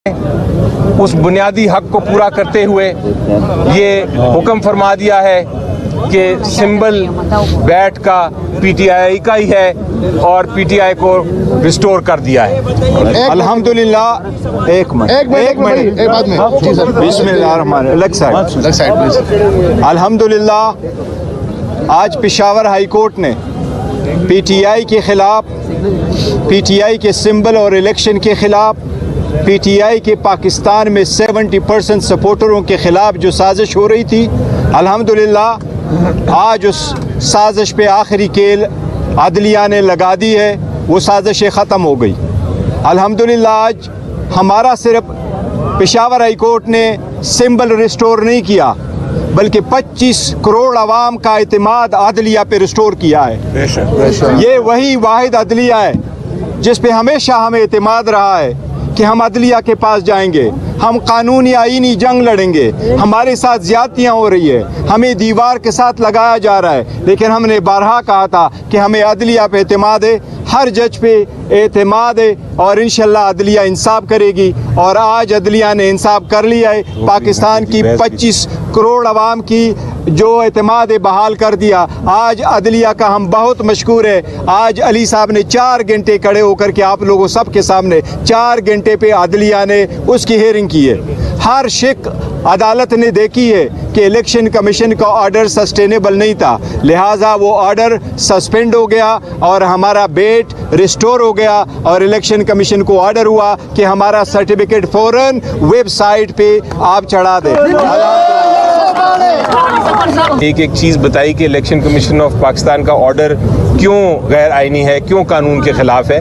उस बुनियादी हक को पूरा करते हुए ये हुक्म फरमा दिया है कि सिंबल बैट का पीटीआई का ही है और पीटीआई को रिस्टोर कर दिया है। अल्हम्दुलिल्लाह एक मिनट अल्हम्दुलिल्लाह आज पेशावर हाई कोर्ट ने पीटीआई के खिलाफ, पीटीआई के सिंबल और इलेक्शन के खिलाफ, पीटीआई के पाकिस्तान में 70% सपोर्टरों के खिलाफ जो साजिश हो रही थी, अल्हम्दुलिल्लाह आज उस साजिश पे आखिरी केल अदलिया ने लगा दी है। वो साजिशें ख़त्म हो गई। अल्हम्दुलिल्लाह आज हमारा सिर्फ पेशावर हाई कोर्ट ने सिंबल रिस्टोर नहीं किया बल्कि 25 करोड़ अवाम का एतमाद अदलिया पे रिस्टोर किया है। ये वही वाहिद अदलिया है जिस पे हमेशा हमें एतमाद रहा है कि हम अदलिया के पास जाएंगे, हम कानूनी आईनी जंग लड़ेंगे, हमारे साथ ज्यादतियाँ हो रही है, हमें दीवार के साथ लगाया जा रहा है, लेकिन हमने बारहा कहा था कि हमें अदलिया पे एतमाद है, हर जज पे एतमाद है और इंशाल्लाह अदलिया इंसाफ करेगी। और आज अदलिया ने इंसाफ कर लिया है। पाकिस्तान की 25 करोड़ अवाम की जो एतमाद बहाल कर दिया। आज अदलिया का हम बहुत मशकूर है। आज अली साहब ने 4 घंटे खड़े होकर के आप लोगों सब के सामने 4 घंटे पे अदलिया ने उसकी हेयरिंग की है। हर शिक अदालत ने देखी है कि इलेक्शन कमीशन का ऑर्डर सस्टेनेबल नहीं था, लिहाजा वो ऑर्डर सस्पेंड हो गया और हमारा बेट रिस्टोर हो गया और इलेक्शन कमीशन को ऑर्डर हुआ कि हमारा सर्टिफिकेट फौरन वेबसाइट पे आप चढ़ा दें। एक चीज़ बताई कि इलेक्शन कमीशन ऑफ पाकिस्तान का ऑर्डर क्यों गैर आइनी है, क्यों कानून के ख़िलाफ़ है।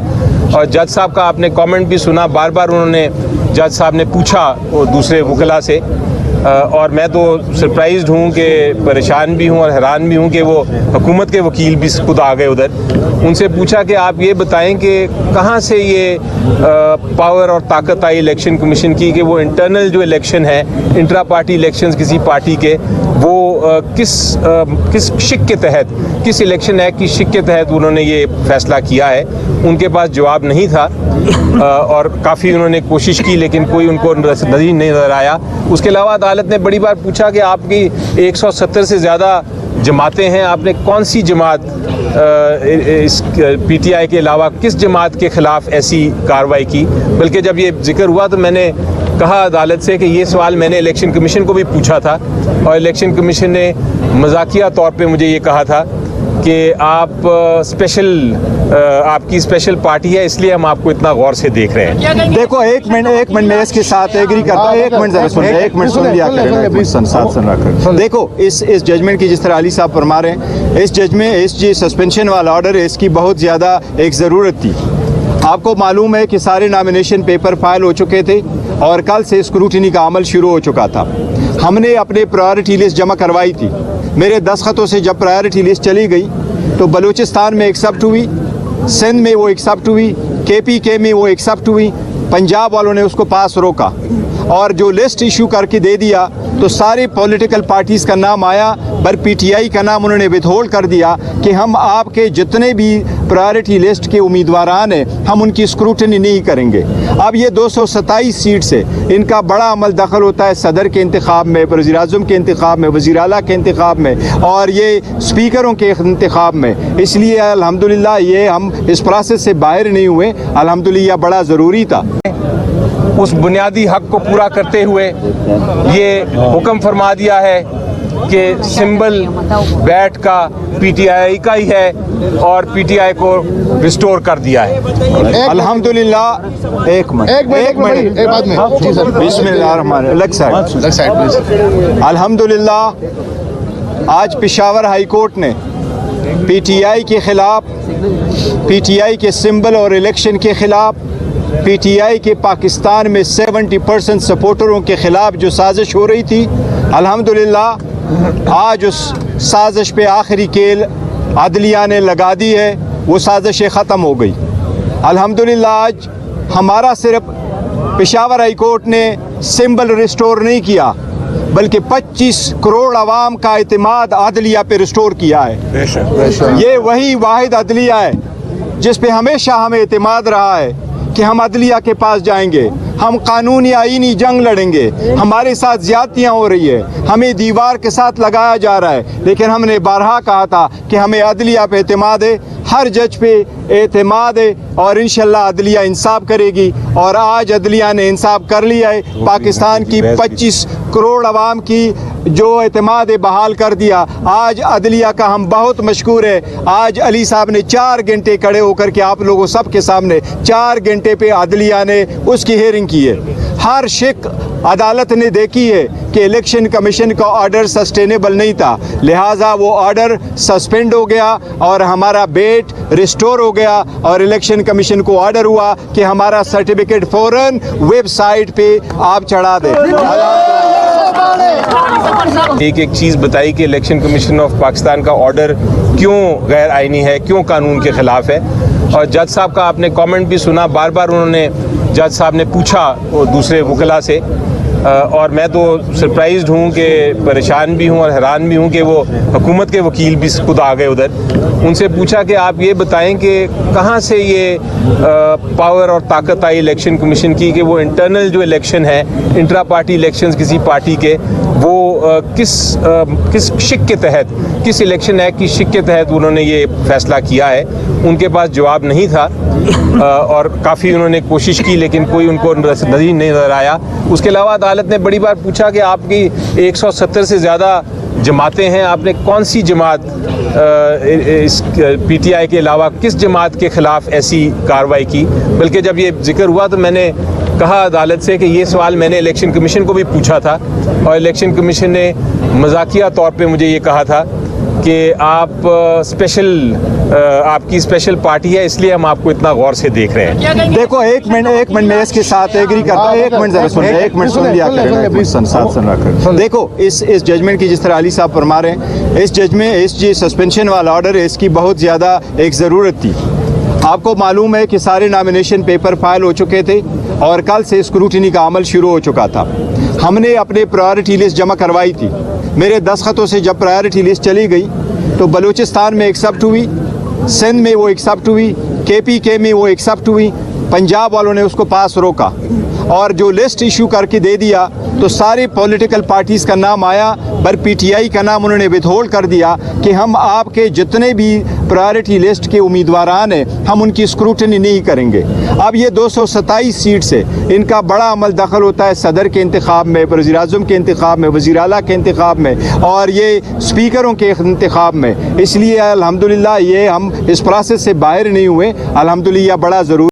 और जज साहब का आपने कमेंट भी सुना, बार बार उन्होंने जज साहब ने पूछा वो दूसरे वकला से, और मैं तो सरप्राइज्ड हूँ कि परेशान भी हूँ और हैरान भी हूँ कि वो हुकूमत के वकील भी खुद आ गए उधर। उनसे पूछा कि आप ये बताएं कि कहाँ से ये पावर और ताकत आई इलेक्शन कमीशन की कि वो इंटरनल जो इलेक्शन है, इंट्रा पार्टी इलेक्शंस किसी पार्टी के, वो किस शिक के तहत, किस इलेक्शन एक्ट की शिक के तहत उन्होंने ये फैसला किया है। उनके पास जवाब नहीं था और काफ़ी उन्होंने कोशिश की लेकिन कोई उनको नज़र नहीं नज़र आया। उसके अलावा अदालत ने बड़ी बार पूछा कि आपकी 170 से ज़्यादा जमातें हैं, आपने कौन सी जमात इस पीटीआई के अलावा किस जमात के ख़िलाफ़ ऐसी कार्रवाई की। बल्कि जब ये जिक्र हुआ तो मैंने कहा अदालत से कि ये सवाल मैंने इलेक्शन कमीशन को भी पूछा था और इलेक्शन कमीशन ने मजाकिया तौर पे मुझे ये कहा था कि आप आपकी स्पेशल पार्टी है इसलिए हम आपको इतना गौर से देख रहे हैं। देखो एक मिनट मैं इसके साथ एग्री करता हूँ। एक मिनट सुन लिया करें। देखो इस जजमेंट की जिस तरह अली साहब फरमा रहे हैं, इस जजमेंट इस सस्पेंशन वाला ऑर्डर है, इसकी बहुत ज़्यादा एक ज़रूरत थी। आपको मालूम है कि सारे नॉमिनेशन पेपर फाइल हो चुके थे और कल से स्क्रूटनी का अमल शुरू हो चुका था। हमने अपने प्रायोरिटी लिस्ट जमा करवाई थी। मेरे दस्तखतों से जब प्रायोरिटी लिस्ट चली गई तो बलूचिस्तान में एक्सेप्ट हुई, सिंध में वो एक्सेप्ट हुई, KPK में वो एक्सेप्ट हुई, पंजाब वालों ने उसको पास रोका और जो लिस्ट इशू करके दे दिया तो सारे पॉलिटिकल पार्टीज़ का नाम आया, पर PTI का नाम उन्होंने विथहोल्ड कर दिया कि हम आपके जितने भी प्रायोरिटी लिस्ट के उम्मीदवारान हैं हम उनकी स्क्रूटनी नहीं करेंगे। अब ये 227 सीट से इनका बड़ा अमल दखल होता है सदर के इंतखाब में, वज़ीर-ए-आज़म के इंतखाब में, वज़ीर-ए-आला के इंतखाब में और ये स्पीकरों के इंतखाब में। इसलिए अल्हम्दुलिल्लाह ये हम इस प्रोसेस से बाहर नहीं हुए, अल्हम्दुलिल्लाह बड़ा ज़रूरी था। उस बुनियादी हक को पूरा करते हुए ये हुक्म फरमा दिया है कि सिंबल बैट का पीटीआई का ही है और पीटीआई को रिस्टोर कर दिया है। अल्हम्दुलिल्लाह एक मिनट अल्हम्दुलिल्लाह आज पेशावर हाई कोर्ट ने पीटीआई के खिलाफ, पीटीआई के सिंबल और इलेक्शन के खिलाफ, पीटीआई के पाकिस्तान में 70% सपोर्टरों के खिलाफ जो साजिश हो रही थी, अल्हम्दुलिल्लाह आज उस साजिश पे आखिरी केल अदलिया ने लगा दी है। वो साजिशें ख़त्म हो गई। अल्हम्दुलिल्लाह आज हमारा सिर्फ पेशावर हाई कोर्ट ने सिंबल रिस्टोर नहीं किया बल्कि 25 करोड़ अवाम का एतमाद अदलिया पे रिस्टोर किया है। ये वही वाहिद अदलिया है जिस पे हमेशा हमें एतमाद रहा है कि हम अदलिया के पास जाएंगे, ہم قانونی آئینی جنگ لڑیں گے. ہمارے ساتھ زیادتیاں ہو رہی ہے, ہمیں دیوار کے ساتھ لگایا جا رہا ہے, لیکن ہم نے بارہا کہا تھا کہ ہمیں عدلیہ پہ اعتماد ہے, ہر جج پہ اعتماد ہے, اور انشاءاللہ عدلیہ انصاف کرے گی. اور آج عدلیہ نے انصاف کر لیا ہے. پاکستان کی 25 کروڑ عوام کی جو اعتماد بحال کر دیا. آج عدلیہ کا ہم بہت مشکور ہے. آج علی صاحب نے 4 گھنٹے کھڑے ہو کر کے آپ لوگوں سب کے سامنے 4 گھنٹے پہ عدلیہ نے اس کی ہیئرنگ کی ہے. ہر شک عدالت نے دیکھی ہے کہ الیکشن کمیشن کا آرڈر سسٹینیبل نہیں تھا, لہٰذا وہ آرڈر سسپینڈ ہو گیا اور ہمارا بیٹ ریسٹور ہو گیا, اور الیکشن کمیشن کو آرڈر ہوا کہ ہمارا سرٹیفکیٹ فوراً ویب سائٹ پہ آپ چڑھا دیں. ایک چیز بتائی کہ الیکشن کمیشن آف پاکستان کا آرڈر کیوں غیر آئینی ہے, کیوں قانون کے خلاف ہے. اور جج صاحب کا آپ نے کامنٹ بھی سنا, بار بار انہوں نے جج صاحب نے پوچھا دوسرے وکلا سے, اور میں تو سرپرائزڈ ہوں کہ پریشان بھی ہوں اور حیران بھی ہوں کہ وہ حکومت کے وکیل بھی خود آ گئے ادھر. ان سے پوچھا کہ آپ یہ بتائیں کہ کہاں سے یہ پاور اور طاقت آئی الیکشن کمیشن کی کہ وہ انٹرنل جو الیکشن ہے, انٹرا پارٹی الیکشنز کسی پارٹی کے, وہ کس شک کے تحت, کس الیکشن ایکٹ کی شک کے تحت انہوں نے یہ فیصلہ کیا ہے. ان کے پاس جواب نہیں تھا, اور کافی انہوں نے کوشش کی لیکن کوئی ان کو نہیں نظر آیا. اس کے علاوہ عدالت نے بڑی بار پوچھا کہ آپ کی 170 سے زیادہ جماعتیں ہیں, آپ نے کون سی جماعت اس پی ٹی آئی کے علاوہ کس جماعت کے خلاف ایسی کارروائی کی. بلکہ جب یہ ذکر ہوا تو میں نے کہا عدالت سے کہ یہ سوال میں نے الیکشن کمیشن کو بھی پوچھا تھا, اور الیکشن کمیشن نے مذاکیہ طور پہ مجھے یہ کہا تھا کہ آپ کی اسپیشل پارٹی ہے, اس لیے ہم آپ کو اتنا غور سے دیکھ رہے ہیں. دیکھو ایک منٹ میں اس کے ساتھ ایگری کرتا ہوں. ایک منٹ ذرا سن لیں, ایک منٹ سن لیا کریں, ساتھ سن رکھ کر. دیکھو اس ججمنٹ کی جس طرح علی صاحب فرما رہے ہیں, اس ججمنٹ اس سسپینشن والا آرڈر اس کی بہت زیادہ ایک ضرورت تھی. آپ کو معلوم ہے کہ سارے نامینیشن پیپر فائل ہو چکے تھے اور کل سے اسکروٹنی کا عمل شروع ہو چکا تھا. ہم نے اپنے پرائیورٹی لسٹ جمع کروائی تھی. میرے دستخطوں سے جب پرائیورٹی لسٹ چلی گئی تو بلوچستان میں ایکسیپٹ ہوئی, سندھ میں وہ ایکسیپٹ ہوئی, KPK میں وہ ایکسیپٹ ہوئی, پنجاب والوں نے اس کو پاس روکا, اور جو لسٹ ایشو کر کے دے دیا تو سارے پولیٹیکل پارٹیز کا نام آیا, پر PTI کا نام انہوں نے ود ہولڈ کر دیا کہ ہم آپ کے جتنے بھی پرائیورٹی لسٹ کے امیدواران ہیں ہم ان کی اسکروٹنی نہیں کریں گے. اب یہ 227 سیٹ سے ان کا بڑا عمل دخل ہوتا ہے صدر کے انتخاب میں, وزیر اعظم کے انتخاب میں, وزیر اعلیٰ کے انتخاب میں, اور یہ اسپیکروں کے انتخاب میں. اس لیے الحمدللہ یہ ہم اس پروسیس سے باہر نہیں ہوئے, الحمدللہ بڑا ضروری